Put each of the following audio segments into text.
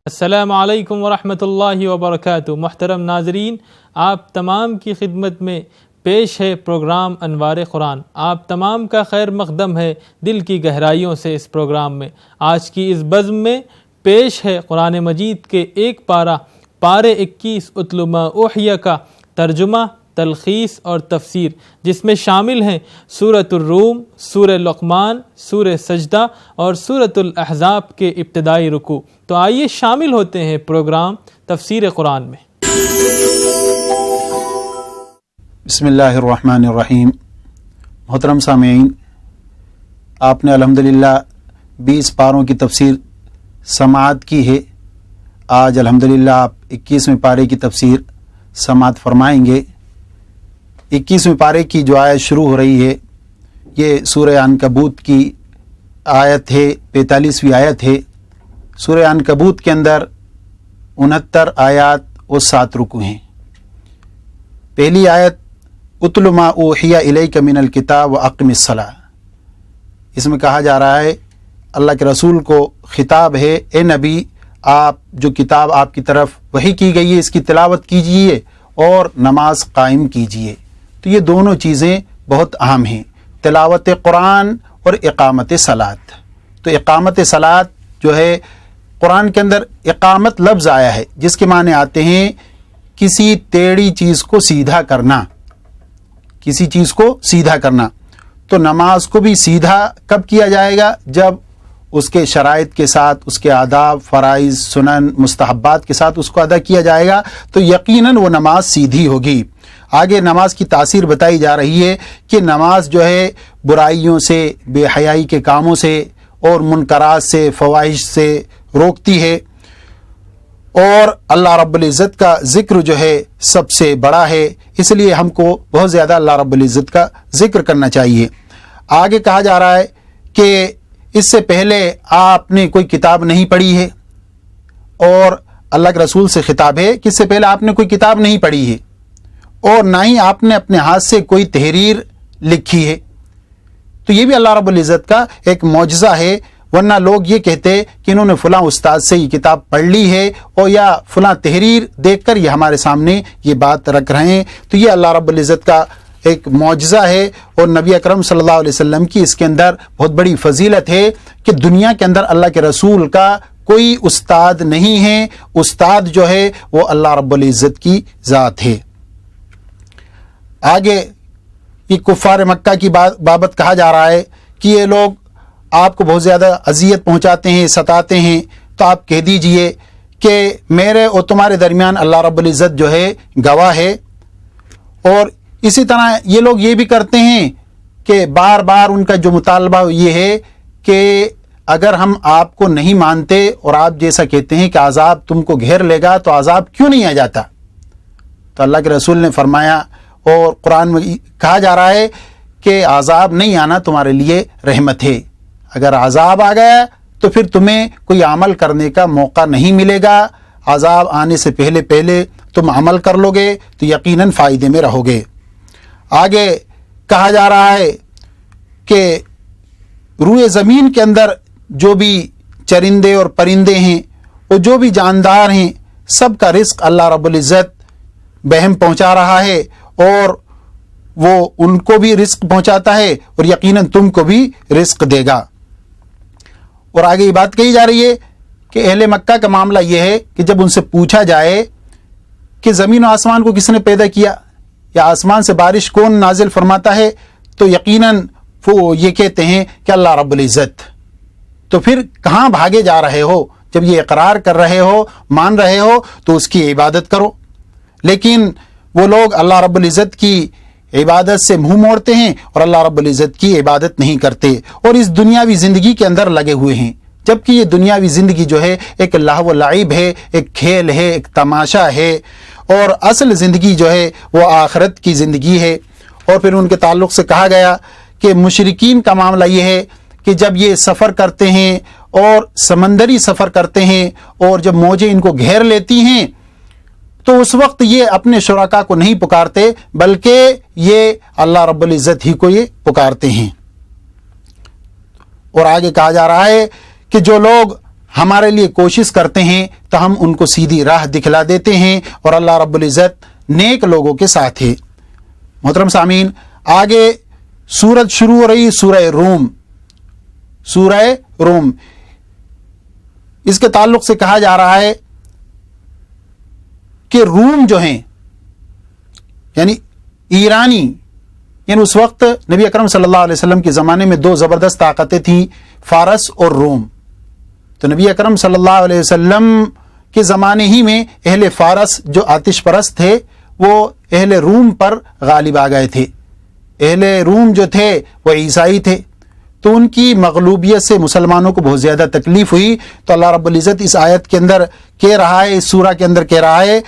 السلام علیکم ورحمۃ اللہ وبرکاتہ۔ محترم ناظرین، آپ تمام کی خدمت میں پیش ہے پروگرام انوار قرآن۔ آپ تمام کا خیر مقدم ہے دل کی گہرائیوں سے اس پروگرام میں۔ آج کی اس بزم میں پیش ہے قرآن مجید کے ایک پارے 21 اتل ما اوحی کا ترجمہ، تلخیص اور تفسیر، جس میں شامل ہیں سورۃ الروم، سورہ لقمان، سورہ سجدہ اور سورۃ الاحزاب کے ابتدائی رکوع۔ تو آئیے شامل ہوتے ہیں پروگرام تفسیر قرآن میں۔ بسم اللہ الرحمن الرحیم۔ محترم سامعین، آپ نے الحمدللہ 20 پاروں کی تفسیر سماعت کی ہے۔ آج الحمدللہ آپ 21ویں پارے کی تفسیر سماعت فرمائیں گے۔ 21ویں پارے کی جو آیت شروع ہو رہی ہے یہ سورہ عنکبوت کی آیت ہے، 45ویں آیت ہے۔ سورہ عنکبوت کے اندر 69 آیات و 7 رکوع ہیں۔ پہلی آیت اتل ما اوحی الیک من الکتاب واقم الصلاۃ، اس میں کہا جا رہا ہے، اللہ کے رسول کو خطاب ہے، اے نبی آپ جو کتاب آپ کی طرف وحی کی گئی ہے اس کی تلاوت کیجئے اور نماز قائم کیجئے۔ تو یہ دونوں چیزیں بہت اہم ہیں، تلاوت قرآن اور اقامت صلاۃ۔ تو اقامت صلاۃ جو ہے قرآن کے اندر اقامت لفظ آیا ہے جس کے معنی آتے ہیں کسی ٹیڑھی چیز کو سیدھا کرنا، کسی چیز کو سیدھا کرنا۔ تو نماز کو بھی سیدھا کب کیا جائے گا؟ جب اس کے شرائط کے ساتھ، اس کے آداب، فرائض، سنن، مستحبات کے ساتھ اس کو ادا کیا جائے گا تو یقیناً وہ نماز سیدھی ہوگی۔ آگے نماز کی تاثیر بتائی جا رہی ہے کہ نماز جو ہے برائیوں سے، بے حیائی کے کاموں سے اور منکرات سے، فواحش سے روکتی ہے، اور اللہ رب العزت کا ذکر جو ہے سب سے بڑا ہے، اس لیے ہم کو بہت زیادہ اللہ رب العزت کا ذکر کرنا چاہیے۔ آگے کہا جا رہا ہے کہ اس سے پہلے آپ نے کوئی کتاب نہیں پڑھی ہے، اور اللہ کے رسول سے خطاب ہے کہ اس سے پہلے آپ نے کوئی کتاب نہیں پڑھی ہے اور نہ ہی آپ نے اپنے ہاتھ سے کوئی تحریر لکھی ہے۔ تو یہ بھی اللہ رب العزت کا ایک معجزہ ہے، ورنہ لوگ یہ کہتے کہ انہوں نے فلاں استاد سے یہ کتاب پڑھ لی ہے اور یا فلاں تحریر دیکھ کر یہ ہمارے سامنے یہ بات رکھ رہے ہیں۔ تو یہ اللہ رب العزت کا ایک معجزہ ہے، اور نبی اکرم صلی اللہ علیہ وسلم کی اس کے اندر بہت بڑی فضیلت ہے کہ دنیا کے اندر اللہ کے رسول کا کوئی استاد نہیں ہے، استاد جو ہے وہ اللہ رب العزت کی ذات ہے۔ آگے یہ کفار مکہ کی بابت کہا جا رہا ہے کہ یہ لوگ آپ کو بہت زیادہ اذیت پہنچاتے ہیں، ستاتے ہیں، تو آپ کہہ دیجئے کہ میرے اور تمہارے درمیان اللہ رب العزت جو ہے گواہ ہے۔ اور اسی طرح یہ لوگ یہ بھی کرتے ہیں کہ بار بار ان کا جو مطالبہ یہ ہے کہ اگر ہم آپ کو نہیں مانتے اور آپ جیسا کہتے ہیں کہ عذاب تم کو گھیر لے گا تو عذاب کیوں نہیں آ جاتا؟ تو اللہ کے رسول نے فرمایا اور قرآن میں کہا جا رہا ہے کہ عذاب نہیں آنا تمہارے لیے رحمت ہے۔ اگر عذاب آ گیا تو پھر تمہیں کوئی عمل کرنے کا موقع نہیں ملے گا، عذاب آنے سے پہلے تم عمل کر لو گے تو یقیناً فائدے میں رہو گے۔ آگے کہا جا رہا ہے کہ روئے زمین کے اندر جو بھی چرندے اور پرندے ہیں اور جو بھی جاندار ہیں سب کا رزق اللہ رب العزت بہم پہنچا رہا ہے، اور وہ ان کو بھی رزق پہنچاتا ہے اور یقیناً تم کو بھی رزق دے گا۔ اور آگے یہ بات کہی جا رہی ہے کہ اہل مکہ کا معاملہ یہ ہے کہ جب ان سے پوچھا جائے کہ زمین و آسمان کو کس نے پیدا کیا یا آسمان سے بارش کون نازل فرماتا ہے، تو یقیناً وہ یہ کہتے ہیں کہ اللہ رب العزت۔ تو پھر کہاں بھاگے جا رہے ہو؟ جب یہ اقرار کر رہے ہو، مان رہے ہو، تو اس کی عبادت کرو۔ لیکن وہ لوگ اللہ رب العزت کی عبادت سے منہ موڑتے ہیں اور اللہ رب العزت کی عبادت نہیں کرتے، اور اس دنیاوی زندگی کے اندر لگے ہوئے ہیں، جبکہ یہ دنیاوی زندگی جو ہے ایک لہو و لعب ہے، ایک کھیل ہے، ایک تماشا ہے، اور اصل زندگی جو ہے وہ آخرت کی زندگی ہے۔ اور پھر ان کے تعلق سے کہا گیا کہ مشرکین کا معاملہ یہ ہے کہ جب یہ سفر کرتے ہیں اور سمندری سفر کرتے ہیں اور جب موجیں ان کو گھیر لیتی ہیں تو اس وقت یہ اپنے شرکاء کو نہیں پکارتے بلکہ یہ اللہ رب العزت ہی کو یہ پکارتے ہیں۔ اور آگے کہا جا رہا ہے کہ جو لوگ ہمارے لیے کوشش کرتے ہیں تو ہم ان کو سیدھی راہ دکھلا دیتے ہیں، اور اللہ رب العزت نیک لوگوں کے ساتھ ہے۔ محترم سامعین، آگے سورت شروع ہو رہی سورہ روم۔ سورہ روم، اس کے تعلق سے کہا جا رہا ہے کہ روم جو ہیں یعنی ایرانی، یعنی اس وقت نبی اکرم صلی اللہ علیہ وسلم کے زمانے میں دو زبردست طاقتیں تھیں، فارس اور روم۔ تو نبی اکرم صلی اللہ علیہ وسلم کے زمانے ہی میں اہل فارس جو آتش پرست تھے وہ اہل روم پر غالب آ گئے تھے۔ اہل روم جو تھے وہ عیسائی تھے، تو ان کی مغلوبیت سے مسلمانوں کو بہت زیادہ تکلیف ہوئی۔ تو اللہ رب العزت اس آیت کے اندر کہہ رہا ہے، اس سورہ کے اندر کہہ رہا ہے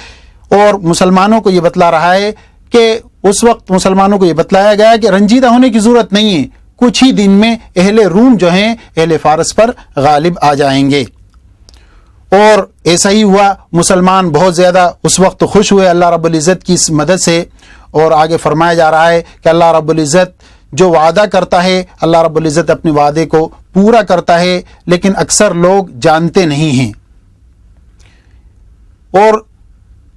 اور مسلمانوں کو یہ بتلا رہا ہے کہ اس وقت مسلمانوں کو یہ بتلایا گیا کہ رنجیدہ ہونے کی ضرورت نہیں ہے، کچھ ہی دن میں اہل روم جو ہیں اہل فارس پر غالب آ جائیں گے۔ اور ایسا ہی ہوا، مسلمان بہت زیادہ اس وقت خوش ہوئے اللہ رب العزت کی اس مدد سے۔ اور آگے فرمایا جا رہا ہے کہ اللہ رب العزت جو وعدہ کرتا ہے، اللہ رب العزت اپنے وعدے کو پورا کرتا ہے، لیکن اکثر لوگ جانتے نہیں ہیں۔ اور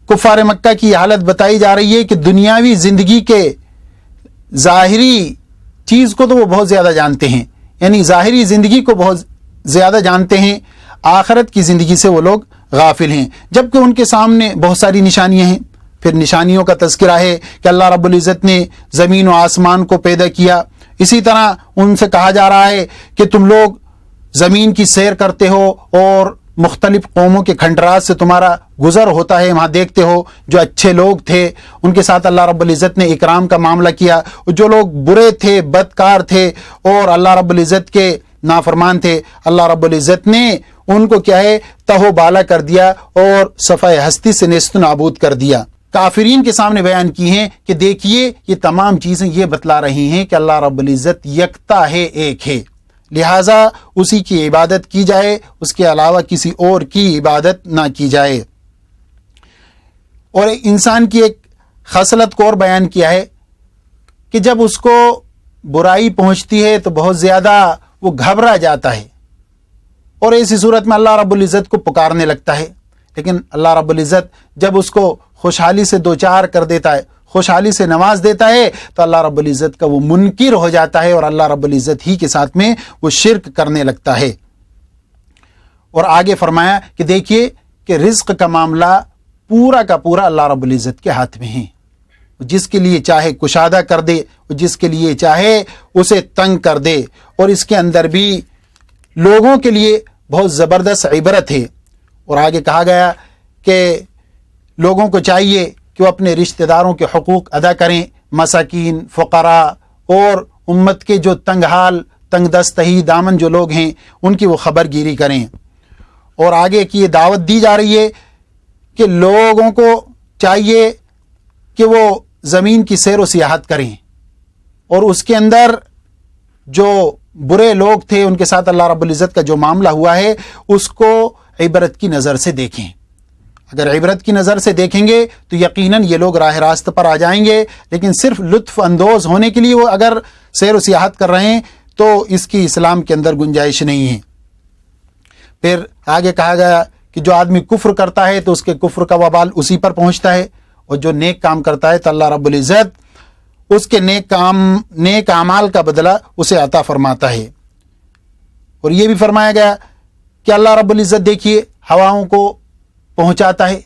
کفار مکہ کی حالت بتائی جا رہی ہے کہ دنیاوی زندگی کے ظاہری چیز کو تو وہ بہت زیادہ جانتے ہیں، یعنی ظاہری زندگی کو بہت زیادہ جانتے ہیں، آخرت کی زندگی سے وہ لوگ غافل ہیں، جبکہ ان کے سامنے بہت ساری نشانیاں ہیں۔ پھر نشانیوں کا تذکرہ ہے کہ اللہ رب العزت نے زمین و آسمان کو پیدا کیا۔ اسی طرح ان سے کہا جا رہا ہے کہ تم لوگ زمین کی سیر کرتے ہو اور مختلف قوموں کے کھنڈرات سے تمہارا گزر ہوتا ہے، وہاں دیکھتے ہو جو اچھے لوگ تھے ان کے ساتھ اللہ رب العزت نے اکرام کا معاملہ کیا، اور جو لوگ برے تھے، بدکار تھے اور اللہ رب العزت کے نافرمان تھے، اللہ رب العزت نے ان کو کیا ہے تہو بالا کر دیا اور صفحہ ہستی سے نیست و نابود کر دیا۔ کافرین کے سامنے بیان کی ہیں کہ دیکھیے یہ تمام چیزیں یہ بتلا رہی ہیں کہ اللہ رب العزت یکتا ہے، ایک ہے، لہٰذا اسی کی عبادت کی جائے، اس کے علاوہ کسی اور کی عبادت نہ کی جائے۔ اور انسان کی ایک خصلت کو اور بیان کیا ہے کہ جب اس کو برائی پہنچتی ہے تو بہت زیادہ وہ گھبرا جاتا ہے، اور ایسی صورت میں اللہ رب العزت کو پکارنے لگتا ہے، لیکن اللہ رب العزت جب اس کو خوشحالی سے دوچار کر دیتا ہے، خوشحالی سے نواز دیتا ہے، تو اللہ رب العزت کا وہ منکر ہو جاتا ہے اور اللہ رب العزت ہی کے ساتھ میں وہ شرک کرنے لگتا ہے۔ اور آگے فرمایا کہ دیکھیے کہ رزق کا معاملہ پورا کا پورا اللہ رب العزت کے ہاتھ میں ہے، جس کے لیے چاہے کشادہ کر دے، جس کے لیے چاہے اسے تنگ کر دے، اور اس کے اندر بھی لوگوں کے لیے بہت زبردست عبرت ہے۔ اور آگے کہا گیا کہ لوگوں کو چاہیے کہ وہ اپنے رشتہ داروں کے حقوق ادا کریں، مساکین، فقراء اور امت کے جو تنگ حال، تنگ دستہی دامن جو لوگ ہیں ان کی وہ خبر گیری کریں۔ اور آگے کی یہ دعوت دی جا رہی ہے کہ لوگوں کو چاہیے کہ وہ زمین کی سیر و سیاحت کریں، اور اس کے اندر جو برے لوگ تھے ان کے ساتھ اللہ رب العزت کا جو معاملہ ہوا ہے اس کو عبرت کی نظر سے دیکھیں۔ اگر عبرت کی نظر سے دیکھیں گے تو یقیناً یہ لوگ راہ راست پر آ جائیں گے، لیکن صرف لطف اندوز ہونے کے لیے وہ اگر سیر و سیاحت کر رہے ہیں تو اس کی اسلام کے اندر گنجائش نہیں ہے۔ پھر آگے کہا گیا کہ جو آدمی کفر کرتا ہے تو اس کے کفر کا وبال اسی پر پہنچتا ہے، اور جو نیک کام کرتا ہے تو اللہ رب العزت اس کے نیک اعمال کا بدلہ اسے عطا فرماتا ہے۔ اور یہ بھی فرمایا گیا کہ اللہ رب العزت دیکھیے ہواؤں کو پہنچاتا ہے،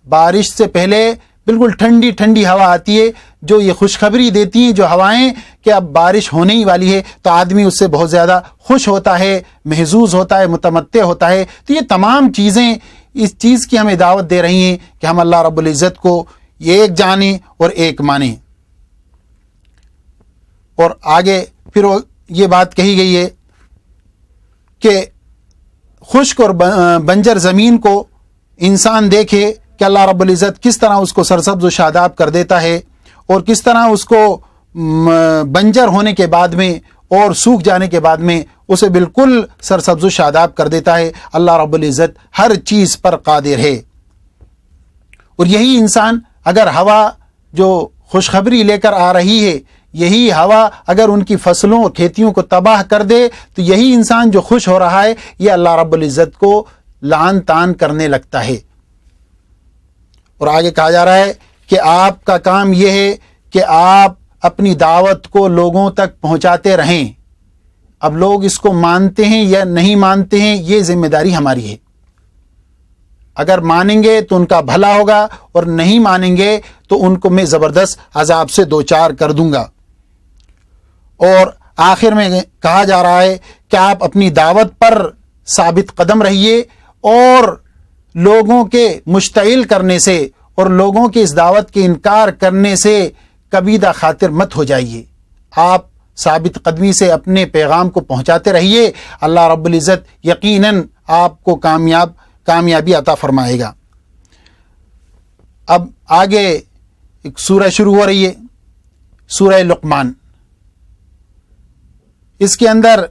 بارش سے پہلے بالکل ٹھنڈی ٹھنڈی ہوا آتی ہے جو یہ خوشخبری دیتی ہیں جو ہوائیں کہ اب بارش ہونے ہی والی ہے، تو آدمی اس سے بہت زیادہ خوش ہوتا ہے، محظوظ ہوتا ہے، متمتع ہوتا ہے۔ تو یہ تمام چیزیں اس چیز کی ہمیں دعوت دے رہی ہیں کہ ہم اللہ رب العزت کو ایک جانیں اور ایک مانیں۔ اور آگے پھر یہ بات کہی گئی ہے کہ خشک اور بنجر زمین کو انسان دیکھے کہ اللہ رب العزت کس طرح اس کو سرسبز و شاداب کر دیتا ہے، اور کس طرح اس کو بنجر ہونے کے بعد میں اور سوکھ جانے کے بعد میں اسے بالکل سرسبز و شاداب کر دیتا ہے۔ اللہ رب العزت ہر چیز پر قادر ہے۔ اور یہی انسان اگر ہوا جو خوشخبری لے کر آ رہی ہے یہی ہوا اگر ان کی فصلوں اور کھیتیوں کو تباہ کر دے تو یہی انسان جو خوش ہو رہا ہے یہ اللہ رب العزت کو لعن طعن کرنے لگتا ہے۔ اور آگے کہا جا رہا ہے کہ آپ کا کام یہ ہے کہ آپ اپنی دعوت کو لوگوں تک پہنچاتے رہیں۔ اب لوگ اس کو مانتے ہیں یا نہیں مانتے ہیں یہ ذمہ داری ہماری ہے۔ اگر مانیں گے تو ان کا بھلا ہوگا اور نہیں مانیں گے تو ان کو میں زبردست عذاب سے دوچار کر دوں گا۔ اور آخر میں کہا جا رہا ہے کہ آپ اپنی دعوت پر ثابت قدم رہیے اور لوگوں کے مشتعل کرنے سے اور لوگوں کے اس دعوت کے انکار کرنے سے کبیدہ خاطر مت ہو جائیے۔ آپ ثابت قدمی سے اپنے پیغام کو پہنچاتے رہیے، اللہ رب العزت یقیناً آپ کو کامیابی عطا فرمائے گا۔ اب آگے ایک سورہ شروع ہو رہی ہے، سورہ لقمان۔ اس کے اندر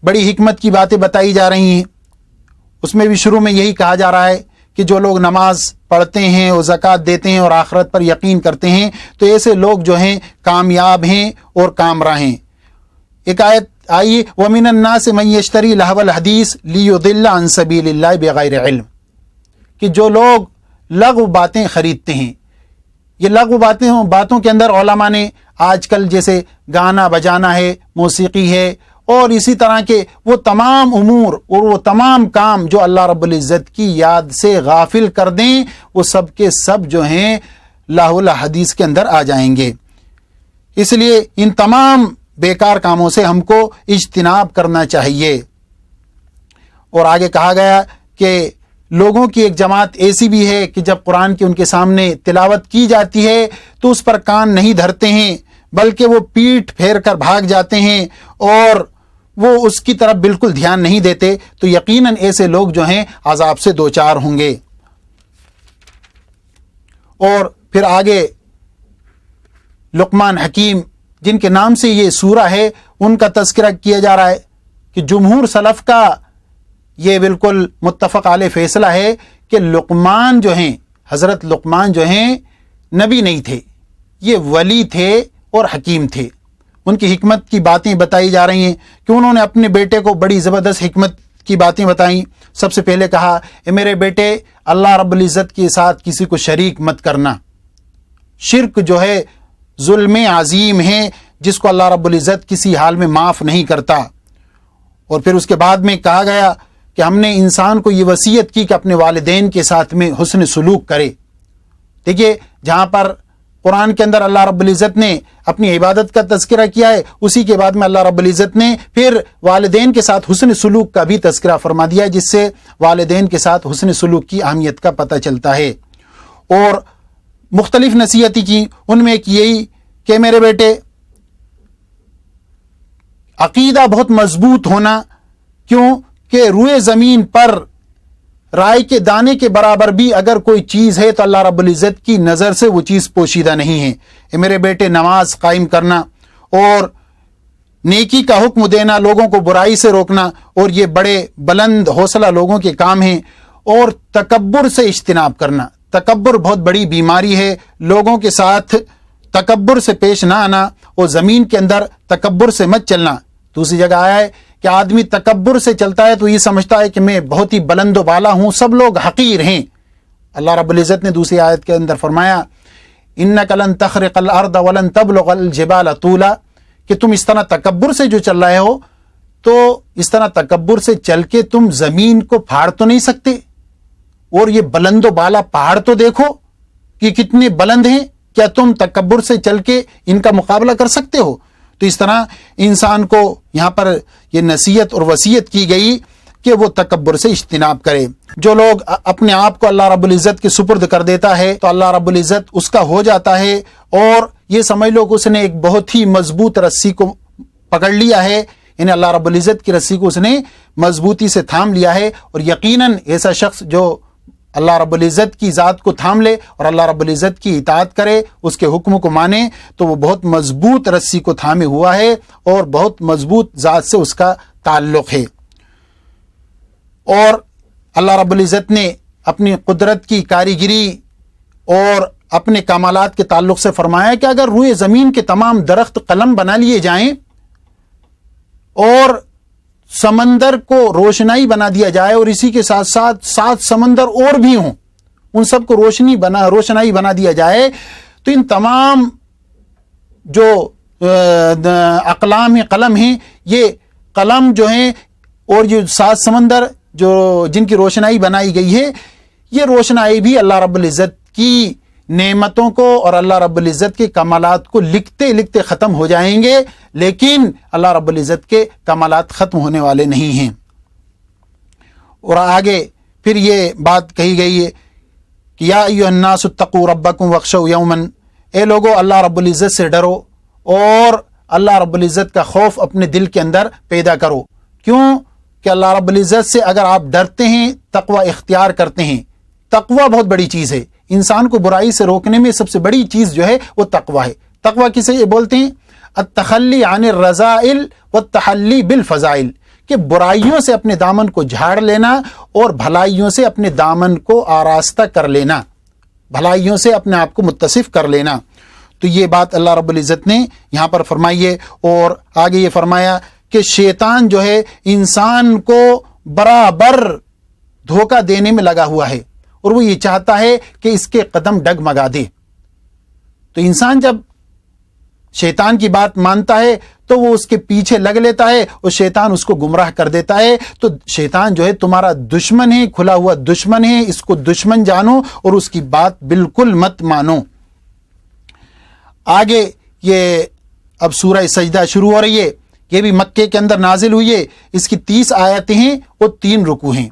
بڑی حکمت کی باتیں بتائی جا رہی ہیں۔ اس میں بھی شروع میں یہی کہا جا رہا ہے کہ جو لوگ نماز پڑھتے ہیں اور زکوٰۃ دیتے ہیں اور آخرت پر یقین کرتے ہیں تو ایسے لوگ جو ہیں کامیاب ہیں اور کامراں ہیں۔ ایک آیت آئی وَمِنَ النَّاسِ مَن يَشْتَرِي لَهْوَ الْحَدِيثِ لِيُضِلَّ عَن سَبِيلِ اللَّهِ بِغَيْرِ علم، کہ جو لوگ لغو باتیں خریدتے ہیں۔ یہ لغو باتوں کے اندر علماء نے آج کل جیسے گانا بجانا ہے، موسیقی ہے اور اسی طرح کے وہ تمام امور اور وہ تمام کام جو اللہ رب العزت کی یاد سے غافل کر دیں وہ سب کے سب جو ہیں لہو الحدیث کے اندر آ جائیں گے۔ اس لیے ان تمام بیکار کاموں سے ہم کو اجتناب کرنا چاہیے۔ اور آگے کہا گیا کہ لوگوں کی ایک جماعت ایسی بھی ہے کہ جب قرآن کی ان کے سامنے تلاوت کی جاتی ہے تو اس پر کان نہیں دھرتے ہیں بلکہ وہ پیٹھ پھیر کر بھاگ جاتے ہیں اور وہ اس کی طرف بالکل دھیان نہیں دیتے، تو یقیناً ایسے لوگ جو ہیں عذاب سے دوچار ہوں گے۔ اور پھر آگے لقمان حکیم جن کے نام سے یہ سورہ ہے ان کا تذکرہ کیا جا رہا ہے کہ جمہور سلف کا یہ بالکل متفق علیہ فیصلہ ہے کہ لقمان جو ہیں، حضرت لقمان جو ہیں نبی نہیں تھے، یہ ولی تھے اور حکیم تھے۔ ان کی حکمت کی باتیں بتائی جا رہی ہیں کہ انہوں نے اپنے بیٹے کو بڑی زبردست حکمت کی باتیں بتائیں۔ سب سے پہلے کہا اے میرے بیٹے اللہ رب العزت کے ساتھ کسی کو شریک مت کرنا۔ شرک جو ہے ظلم عظیم ہے جس کو اللہ رب العزت کسی حال میں معاف نہیں کرتا۔ اور پھر اس کے بعد میں کہا گیا کہ ہم نے انسان کو یہ وصیت کی کہ اپنے والدین کے ساتھ میں حسن سلوک کرے۔ دیکھیے جہاں پر قرآن کے اندر اللہ رب العزت نے اپنی عبادت کا تذکرہ کیا ہے، اسی کے بعد میں اللہ رب العزت نے پھر والدین کے ساتھ حسن سلوک کا بھی تذکرہ فرما دیا، جس سے والدین کے ساتھ حسن سلوک کی اہمیت کا پتہ چلتا ہے۔ اور مختلف نصیحتیں کی، ان میں ایک یہی کہ میرے بیٹے عقیدہ بہت مضبوط ہونا، کیوں کہ روئے زمین پر رائے کے دانے کے برابر بھی اگر کوئی چیز ہے تو اللہ رب العزت کی نظر سے وہ چیز پوشیدہ نہیں ہے۔ اے میرے بیٹے نماز قائم کرنا اور نیکی کا حکم دینا، لوگوں کو برائی سے روکنا، اور یہ بڑے بلند حوصلہ لوگوں کے کام ہیں۔ اور تکبر سے اجتناب کرنا، تکبر بہت بڑی بیماری ہے، لوگوں کے ساتھ تکبر سے پیش نہ آنا اور زمین کے اندر تکبر سے مت چلنا۔ دوسری جگہ آیا ہے کہ آدمی تکبر سے چلتا ہے تو یہ سمجھتا ہے کہ میں بہت ہی بلند و بالا ہوں، سب لوگ حقیر ہیں۔ اللہ رب العزت نے دوسری آیت کے اندر فرمایا اِنَّكَ لَن تَخْرِقَ الْأَرْضَ وَلَن تَبْلُغَ الْجِبَالَ طُولًا، کہ تم اس طرح تکبر سے جو چل رہے ہو تو اس طرح تکبر سے چل کے تم زمین کو پھاڑ تو نہیں سکتے، اور یہ بلند و بالا پہاڑ تو دیکھو کہ کتنے بلند ہیں، کیا تم تکبر سے چل کے ان کا مقابلہ کر سکتے ہو؟ تو اس طرح انسان کو یہاں پر یہ نصیحت اور وصیت کی گئی کہ وہ تکبر سے اجتناب کرے۔ جو لوگ اپنے آپ کو اللہ رب العزت کے سپرد کر دیتا ہے تو اللہ رب العزت اس کا ہو جاتا ہے، اور یہ سمجھ لو کہ اس نے ایک بہت ہی مضبوط رسی کو پکڑ لیا ہے، یعنی اللہ رب العزت کی رسی کو اس نے مضبوطی سے تھام لیا ہے۔ اور یقیناً ایسا شخص جو اللہ رب العزت کی ذات کو تھام لے اور اللہ رب العزت کی اطاعت کرے، اس کے حکم کو مانے، تو وہ بہت مضبوط رسی کو تھامے ہوا ہے اور بہت مضبوط ذات سے اس کا تعلق ہے۔ اور اللہ رب العزت نے اپنی قدرت کی کاریگری اور اپنے کمالات کے تعلق سے فرمایا کہ اگر روئے زمین کے تمام درخت قلم بنا لیے جائیں اور سمندر کو روشنائی بنا دیا جائے اور اسی کے ساتھ ساتھ 7 سمندر اور بھی ہوں، ان سب کو روشنائی بنا دیا جائے، تو ان تمام جو اقلام قلم ہیں، یہ قلم جو ہیں اور جو 7 سمندر جن کی روشنائی بنائی گئی ہے، یہ روشنائی بھی اللہ رب العزت کی نعمتوں کو اور اللہ رب العزت کے کمالات کو لکھتے لکھتے ختم ہو جائیں گے، لیکن اللہ رب العزت کے کمالات ختم ہونے والے نہیں ہیں۔ اور آگے پھر یہ بات کہی گئی ہے کہ یا ایھا الناس اتقوا ربکم واخشوا یوما، اے لوگو اللہ رب العزت سے ڈرو اور اللہ رب العزت کا خوف اپنے دل کے اندر پیدا کرو۔ کیوں کہ اللہ رب العزت سے اگر آپ ڈرتے ہیں، تقوی اختیار کرتے ہیں، تقوی بہت بڑی چیز ہے، انسان کو برائی سے روکنے میں سب سے بڑی چیز جو ہے وہ تقوی ہے۔ تقوی کسے یہ بولتے ہیں؟ التخلی عن الرذائل والتحلی بالفضائل، کہ برائیوں سے اپنے دامن کو جھاڑ لینا اور بھلائیوں سے اپنے دامن کو آراستہ کر لینا، بھلائیوں سے اپنے آپ کو متصف کر لینا۔ تو یہ بات اللہ رب العزت نے یہاں پر فرمائی ہے، اور آگے یہ فرمایا کہ شیطان جو ہے انسان کو برابر دھوکہ دینے میں لگا ہوا ہے، اور وہ یہ چاہتا ہے کہ اس کے قدم ڈگمگا دے۔ تو انسان جب شیطان کی بات مانتا ہے تو وہ اس کے پیچھے لگ لیتا ہے اور شیطان اس کو گمراہ کر دیتا ہے۔ تو شیطان جو ہے تمہارا دشمن ہے، کھلا ہوا دشمن ہے، اس کو دشمن جانو اور اس کی بات بالکل مت مانو۔ آگے یہ اب سورہ سجدہ شروع ہو رہی ہے، یہ بھی مکے کے اندر نازل ہوئی ہے، اس کی 30 آیتیں ہیں اور 3 رکوع ہیں۔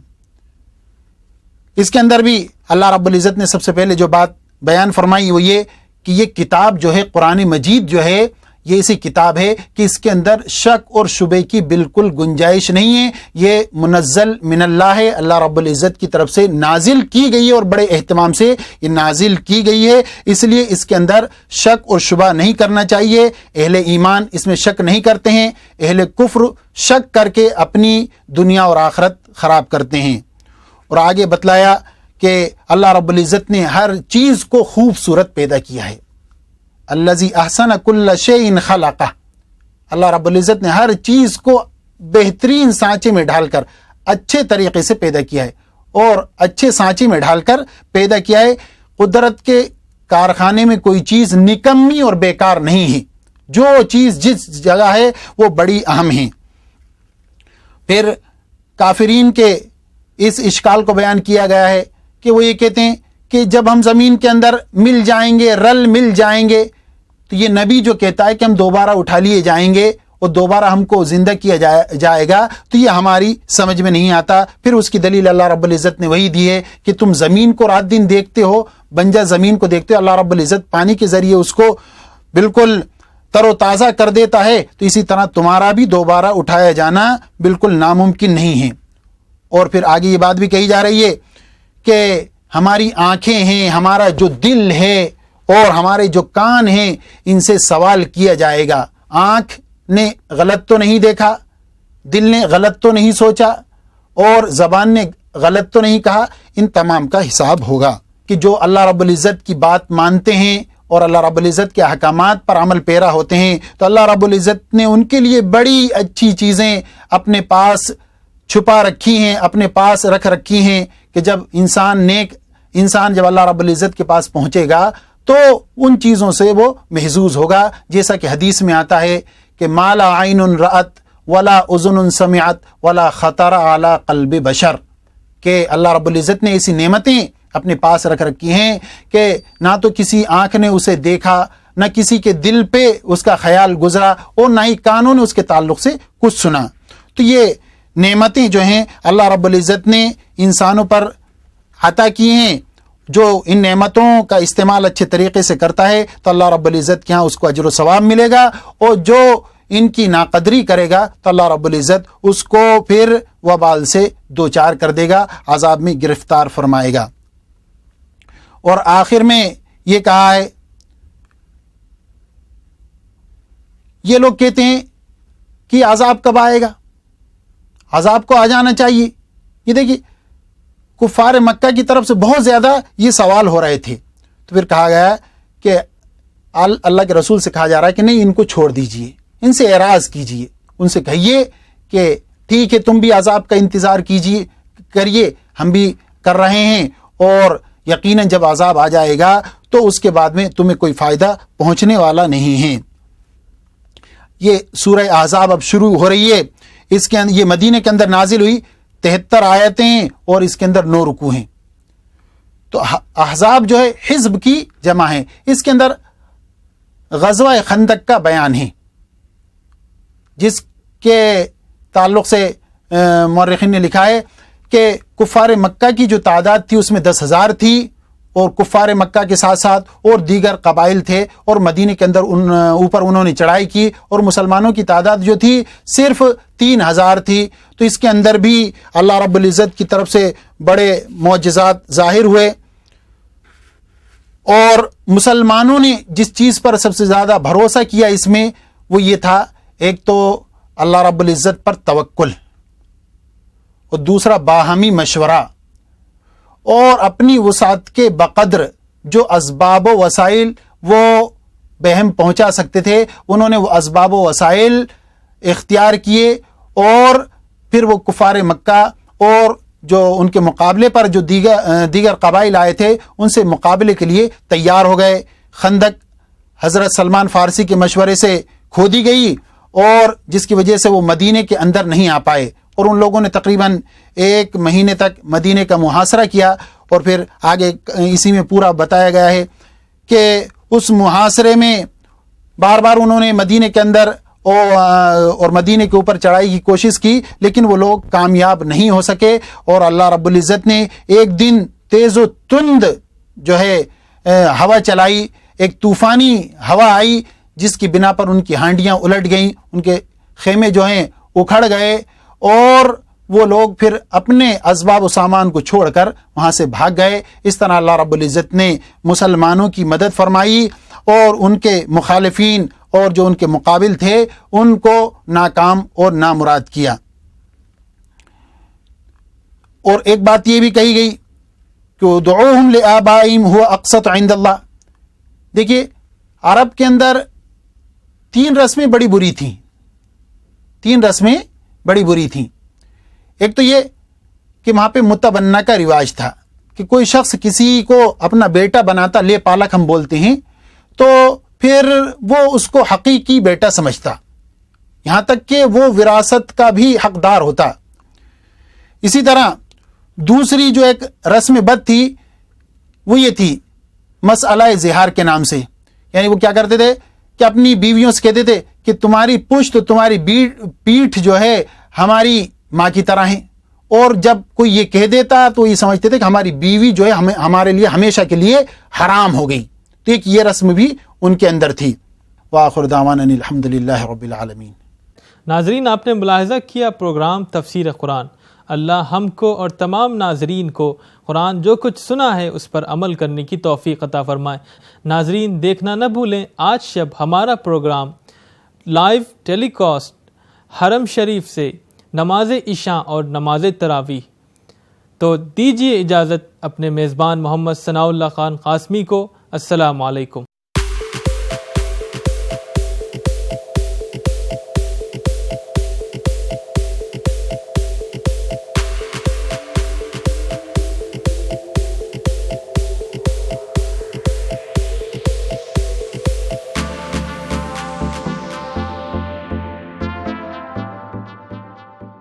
اس کے اندر بھی اللہ رب العزت نے سب سے پہلے جو بات بیان فرمائی وہ یہ کہ یہ کتاب جو ہے قرآن مجید جو ہے یہ ایسی کتاب ہے کہ اس کے اندر شک اور شبے کی بالکل گنجائش نہیں ہے، یہ منزل من اللہ ہے، اللہ رب العزت کی طرف سے نازل کی گئی ہے اور بڑے اہتمام سے یہ نازل کی گئی ہے، اس لیے اس کے اندر شک اور شبہ نہیں کرنا چاہیے۔ اہل ایمان اس میں شک نہیں کرتے ہیں، اہل کفر شک کر کے اپنی دنیا اور آخرت خراب کرتے ہیں۔ اور آگے بتلایا کہ اللہ رب العزت نے ہر چیز کو خوبصورت پیدا کیا ہے، الذی احسن کل شیء خلقہ، اللہ رب العزت نے ہر چیز کو بہترین سانچے میں ڈھال کر اچھے طریقے سے پیدا کیا ہے، اور اچھے سانچے میں ڈھال کر پیدا کیا ہے۔ قدرت کے کارخانے میں کوئی چیز نکمی اور بیکار نہیں ہے، جو چیز جس جگہ ہے وہ بڑی اہم ہے۔ پھر کافرین کے اس اشکال کو بیان کیا گیا ہے کہ وہ یہ کہتے ہیں کہ جب ہم زمین کے اندر مل جائیں گے، رل مل جائیں گے، تو یہ نبی جو کہتا ہے کہ ہم دوبارہ اٹھا لیے جائیں گے اور دوبارہ ہم کو زندہ کیا جائے گا، تو یہ ہماری سمجھ میں نہیں آتا۔ پھر اس کی دلیل اللہ رب العزت نے وہی دی ہے کہ تم زمین کو رات دن دیکھتے ہو، بنجر زمین کو دیکھتے ہو، اللہ رب العزت پانی کے ذریعے اس کو بالکل تر و تازہ کر دیتا ہے، تو اسی طرح تمہارا بھی دوبارہ اٹھایا جانا بالکل ناممکن نہیں ہے۔ اور پھر آگے یہ بات بھی کہی جا رہی ہے کہ ہماری آنکھیں ہیں، ہمارا جو دل ہے اور ہمارے جو کان ہیں، ان سے سوال کیا جائے گا۔ آنکھ نے غلط تو نہیں دیکھا، دل نے غلط تو نہیں سوچا اور زبان نے غلط تو نہیں کہا، ان تمام کا حساب ہوگا۔ کہ جو اللہ رب العزت کی بات مانتے ہیں اور اللہ رب العزت کے احکامات پر عمل پیرا ہوتے ہیں، تو اللہ رب العزت نے ان کے لیے بڑی اچھی چیزیں اپنے پاس چھپا رکھی ہیں، اپنے پاس رکھ رکھی ہیں، کہ جب انسان جب اللہ رب العزت کے پاس پہنچے گا تو ان چیزوں سے وہ محظوظ ہوگا، جیسا کہ حدیث میں آتا ہے کہ ما لا عین رأت ولا اذن سمعت ولا خطر علی قلب بشر، کہ اللہ رب العزت نے ایسی نعمتیں اپنے پاس رکھ رکھی ہیں کہ نہ تو کسی آنکھ نے اسے دیکھا، نہ کسی کے دل پہ اس کا خیال گزرا، اور نہ ہی کانوں نے اس کے تعلق سے کچھ سنا۔ تو یہ نعمتیں جو ہیں اللہ رب العزت نے انسانوں پر عطا کی ہیں، جو ان نعمتوں کا استعمال اچھے طریقے سے کرتا ہے تو اللہ رب العزت کے ہاں اس کو اجر و ثواب ملے گا، اور جو ان کی ناقدری کرے گا تو اللہ رب العزت اس کو پھر وبال سے دوچار کر دے گا، عذاب میں گرفتار فرمائے گا۔ اور آخر میں یہ کہا ہے، یہ لوگ کہتے ہیں کہ عذاب کب آئے گا، عذاب کو آ جانا چاہیے۔ یہ دیکھیے کفار مکہ کی طرف سے بہت زیادہ یہ سوال ہو رہے تھے، تو پھر کہا گیا کہ اللہ کے رسول سے کہا جا رہا ہے کہ نہیں، ان کو چھوڑ دیجئے، ان سے اعراض کیجئے، ان سے کہیے کہ ٹھیک ہے تم بھی عذاب کا انتظار کریے، ہم بھی کر رہے ہیں، اور یقیناً جب عذاب آ جائے گا تو اس کے بعد میں تمہیں کوئی فائدہ پہنچنے والا نہیں ہے۔ یہ سورہ احزاب اب شروع ہو رہی ہے، یہ مدینہ کے اندر نازل ہوئی، 73 آیتیں اور اس کے اندر 9 رکوع ہیں۔ تو احزاب جو ہے حزب کی جمع ہے، اس کے اندر غزوہ خندق کا بیان ہے، جس کے تعلق سے مورخین نے لکھا ہے کہ کفار مکہ کی جو تعداد تھی اس میں 10,000 تھی، اور کفار مکہ کے ساتھ ساتھ اور دیگر قبائل تھے، اور مدینے کے اندر اوپر انہوں نے چڑھائی کی، اور مسلمانوں کی تعداد جو تھی صرف 3,000 تھی۔ تو اس کے اندر بھی اللہ رب العزت کی طرف سے بڑے معجزات ظاہر ہوئے، اور مسلمانوں نے جس چیز پر سب سے زیادہ بھروسہ کیا اس میں وہ یہ تھا، ایک تو اللہ رب العزت پر توکل، اور دوسرا باہمی مشورہ، اور اپنی وسعت کے بقدر جو اسباب و وسائل وہ بہم پہنچا سکتے تھے انہوں نے وہ اسباب و وسائل اختیار کیے، اور پھر وہ کفار مکہ اور جو ان کے مقابلے پر جو دیگر قبائل آئے تھے ان سے مقابلے کے لیے تیار ہو گئے۔ خندق حضرت سلمان فارسی کے مشورے سے کھودی گئی، اور جس کی وجہ سے وہ مدینے کے اندر نہیں آ پائے، اور ان لوگوں نے تقریباً 1 مہینے تک مدینے کا محاصرہ کیا، اور پھر آگے اسی میں پورا بتایا گیا ہے کہ اس محاصرے میں بار بار انہوں نے مدینے کے اندر اور مدینے کے اوپر چڑھائی کی کوشش کی، لیکن وہ لوگ کامیاب نہیں ہو سکے، اور اللہ رب العزت نے ایک دن تیز و تند جو ہے ہوا چلائی، ایک طوفانی ہوا آئی جس کی بنا پر ان کی ہانڈیاں الٹ گئیں، ان کے خیمے جو ہیں اکھڑ گئے، اور وہ لوگ پھر اپنے اسباب و سامان کو چھوڑ کر وہاں سے بھاگ گئے۔ اس طرح اللہ رب العزت نے مسلمانوں کی مدد فرمائی، اور ان کے مخالفین اور جو ان کے مقابل تھے ان کو ناکام اور نامراد کیا۔ اور ایک بات یہ بھی کہی گئی کہ ادعوہم لآبائہم هو اقسط عند اللہ۔ دیکھیے عرب کے اندر 3 رسمیں بڑی بری تھیں، 3 رسمیں بڑی بری تھیں۔ ایک تو یہ کہ وہاں پہ متبنہ کا رواج تھا کہ کوئی شخص کسی کو اپنا بیٹا بناتا، لے پالک ہم بولتے ہیں، تو پھر وہ اس کو حقیقی بیٹا سمجھتا، یہاں تک کہ وہ وراثت کا بھی حقدار ہوتا۔ اسی طرح دوسری جو ایک رسم بد تھی وہ یہ تھی مسئلہ زہار کے نام سے، یعنی وہ کیا کرتے تھے کہ اپنی بیویوں سے کہتے تھے کہ تمہاری پشت، تمہاری پیٹھ جو ہے ہماری ماں کی طرح ہے، اور جب کوئی یہ کہہ دیتا تو یہ سمجھتے تھے کہ ہماری بیوی جو ہے ہمارے لیے ہمیشہ کے لیے حرام ہو گئی۔ تو ایک یہ رسم بھی ان کے اندر تھی۔ وآخر دعوانا الحمدللہ رب العالمین۔ ناظرین، آپ نے ملاحظہ کیا پروگرام تفسیر قرآن۔ اللہ ہم کو اور تمام ناظرین کو قرآن جو کچھ سنا ہے اس پر عمل کرنے کی توفیق عطا فرمائے۔ ناظرین دیکھنا نہ بھولیں آج شب ہمارا پروگرام لائیو ٹیلی کاسٹ حرم شریف سے نماز عشاء اور نماز تراویح۔ تو دیجیے اجازت اپنے میزبان محمد ثناء اللہ خان قاسمی کو۔ السلام علیکم۔